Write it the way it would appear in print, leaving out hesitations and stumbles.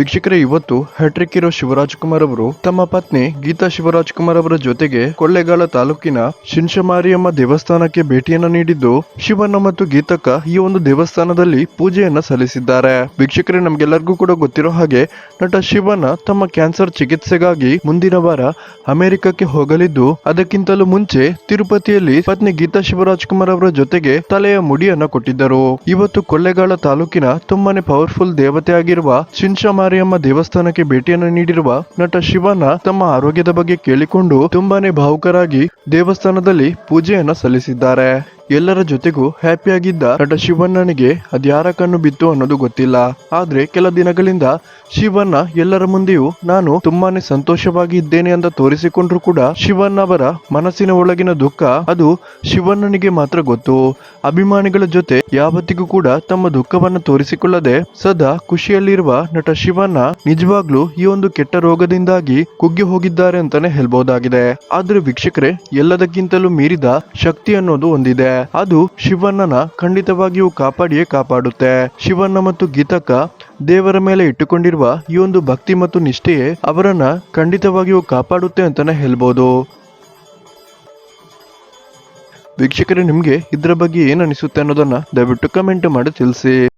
ವೀಕ್ಷಕರೇ, ಇವತ್ತು hat trick hero Shivraj Kumar ಅವರು ತಮ್ಮ ಪತ್ನಿ ಗೀತಾ ಶಿವರಾಜ್ ಕುಮಾರ್ ಅವರ ಜೊತೆಗೆ ಕೊಳ್ಳೇಗಾಲ ತಾಲೂಕಿನ ಶಿಂಷಮಾರಿಯಮ್ಮ ದೇವಸ್ಥಾನಕ್ಕೆ ಭೇಟಿಯನ್ನ ನೀಡಿದ್ದು, ಶಿವಣ್ಣ ಮತ್ತು ಗೀತಕ್ಕ ಈ ಒಂದು ದೇವಸ್ಥಾನದಲ್ಲಿ ಪೂಜೆಯನ್ನ ಸಲ್ಲಿಸಿದ್ದಾರೆ. ವೀಕ್ಷಕರೇ, ನಮ್ಗೆಲ್ಲರಿಗೂ ಕೂಡ ಗೊತ್ತಿರೋ ಹಾಗೆ ನಟ ಶಿವಣ್ಣ ತಮ್ಮ ಕ್ಯಾನ್ಸರ್ ಚಿಕಿತ್ಸೆಗಾಗಿ ಮುಂದಿನ ವಾರ ಅಮೆರಿಕಕ್ಕೆ ಹೋಗಲಿದ್ದು, ಅದಕ್ಕಿಂತಲೂ ಮುಂಚೆ ತಿರುಪತಿಯಲ್ಲಿ ಪತ್ನಿ ಗೀತಾ ಶಿವರಾಜ್ ಕುಮಾರ್ ಅವರ ಜೊತೆಗೆ ತಲೆಯ ಮುಡಿಯನ್ನ ಕೊಟ್ಟಿದ್ದರು. ಇವತ್ತು ಕೊಳ್ಳೇಗಾಲ ತಾಲೂಕಿನ ತುಂಬಾನೇ ಪವರ್ಫುಲ್ ದೇವತೆ ಆಗಿರುವ ಶಿಂಷಮಾರಿಯಮ್ಮ ದೇವಸ್ಥಾನಕ್ಕೆ ಭೇಟಿಯನ್ನು ನೀಡಿರುವ ನಟ ಶಿವಣ್ಣ ತಮ್ಮ ಆರೋಗ್ಯದ ಬಗ್ಗೆ ಕೇಳಿಕೊಂಡು ತುಂಬಾನೇ ಭಾವುಕರಾಗಿ ದೇವಸ್ಥಾನದಲ್ಲಿ ಪೂಜೆಯನ್ನ ಸಲ್ಲಿಸಿದ್ದಾರೆ. ಎಲ್ಲರ ಜೊತೆಗೂ ಹ್ಯಾಪಿಯಾಗಿದ್ದ ನಟ ಶಿವಣ್ಣನಿಗೆ ಅದ್ಯಾರ ಕಣ್ಣು ಬಿತ್ತು ಅನ್ನೋದು ಗೊತ್ತಿಲ್ಲ. ಆದ್ರೆ ಕೆಲ ದಿನಗಳಿಂದ ಶಿವಣ್ಣ ಎಲ್ಲರ ಮುಂದೆಯೂ ನಾನು ತುಂಬಾನೇ ಸಂತೋಷವಾಗಿ ಇದ್ದೇನೆ ಅಂತ ತೋರಿಸಿಕೊಂಡ್ರು ಕೂಡ ಶಿವಣ್ಣ ಅವರ ಮನಸ್ಸಿನ ಒಳಗಿನ ದುಃಖ ಅದು ಶಿವಣ್ಣನಿಗೆ ಮಾತ್ರ ಗೊತ್ತು. ಅಭಿಮಾನಿಗಳ ಜೊತೆ ಯಾವತ್ತಿಗೂ ಕೂಡ ತಮ್ಮ ದುಃಖವನ್ನ ತೋರಿಸಿಕೊಳ್ಳದೆ ಸದಾ ಖುಷಿಯಲ್ಲಿರುವ ನಟ ಶಿವಣ್ಣ ನಿಜವಾಗ್ಲೂ ಈ ಒಂದು ಕೆಟ್ಟ ರೋಗದಿಂದಾಗಿ ಕುಗ್ಗಿ ಹೋಗಿದ್ದಾರೆ ಅಂತಾನೆ ಹೇಳ್ಬಹುದಾಗಿದೆ. ಆದ್ರೆ ವೀಕ್ಷಕರೇ, ಎಲ್ಲದಕ್ಕಿಂತಲೂ ಮೀರಿದ ಶಕ್ತಿ ಅನ್ನೋದು ಒಂದಿದೆ. ಅದು ಶಿವಣ್ಣನ ಖಂಡಿತವಾಗಿಯೂ ಕಾಪಾಡಿಯೇ ಕಾಪಾಡುತ್ತೆ. ಶಿವಣ್ಣ ಮತ್ತು ಗೀತಕ್ಕ ದೇವರ ಮೇಲೆ ಇಟ್ಟುಕೊಂಡಿರುವ ಈ ಒಂದು ಭಕ್ತಿ ಮತ್ತು ನಿಷ್ಠೆಯೇ ಅವರನ್ನ ಖಂಡಿತವಾಗಿಯೂ ಕಾಪಾಡುತ್ತೆ ಅಂತಾನೆ ಹೇಳ್ಬೋದು. ವೀಕ್ಷಕರೇ, ನಿಮ್ಗೆ ಇದ್ರ ಬಗ್ಗೆ ಏನ್ ಅನಿಸುತ್ತೆ ಅನ್ನೋದನ್ನ ದಯವಿಟ್ಟು ಕಮೆಂಟ್ ಮಾಡಿ ತಿಳಿಸಿ.